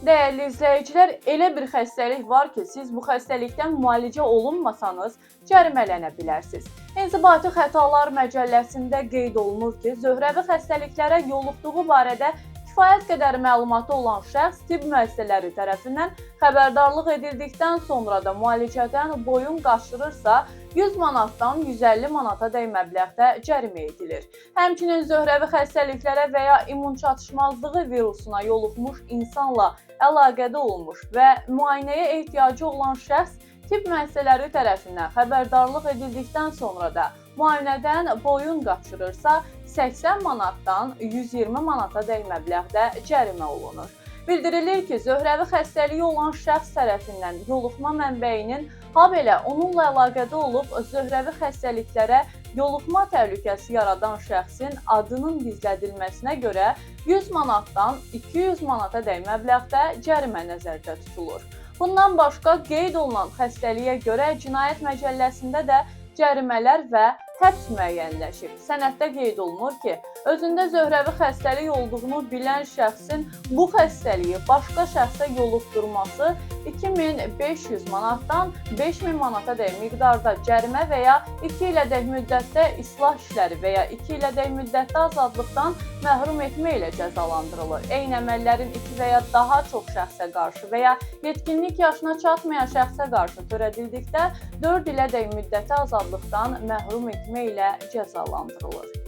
Dəyərli izləyicilər, elə bir xəstəlik var ki, siz bu xəstəlikdən müalicə olunmasanız cərimələnə bilərsiniz. İnzibati Xətalar Məcəlləsində qeyd olunur ki, zöhrəvi xəstəliklərə yoluxduğu barədə kifayət qədər məlumatı olan şəxs tibb müəssisələri tərəfindən xəbərdarlıq edildikdən sonra da müalicədən boyun qaçırırsa, 100 manatdan 150 manatadək məbləğdə cərimə edilir. Həmçinin zöhrəvi xəstəliklərə və ya immun çatışmazlığı virusuna yoluxmuş insanla əlaqədə olmuş və müayinəyə ehtiyacı olan şəxs tibb müəssisələri tərəfindən xəbərdarlıq edildikdən sonra da müayinədən boyun qaçırırsa, 80 manatdan 120 manatadək məbləğdə cərimə olunur. Bildirilir ki, zöhrəvi xəstəliyi olan şəxs tərəfindən yoluxma mənbəyinin, habelə onunla əlaqədə olub zöhrəvi xəstəliklərə yoluxma təhlükəsi yaradan şəxsin adının gizlədilməsinə görə 100 manatdan 200 manatadək məbləğdə cərimə nəzərdə tutulur. Bundan başqa qeyd olunan xəstəliyə görə Cinayət Məcəlləsində də cərimələr və həbs müəyyənləşib. Sənəddə qeyd olunur ki, özündə zöhrəvi xəstəlik olduğunu bilən şəxsin bu xəstəliyi başqa şəxsə yoluxdurması 2500 manatdan 5000 manatadək miqdarda cərimə və ya 2 ilədək müddətdə islah işləri və ya 2 ilədək müddətdə azadlıqdan məhrum etmə ilə cəzalandırılır. Eyni əməllərin 2 və ya daha çox şəxsə qarşı və ya yetkinlik yaşına çatmayan şəxsə qarşı törədildikdə 4 ilədək müddəti azadlıqdan məhrum etmə ilə cəzalandırılır.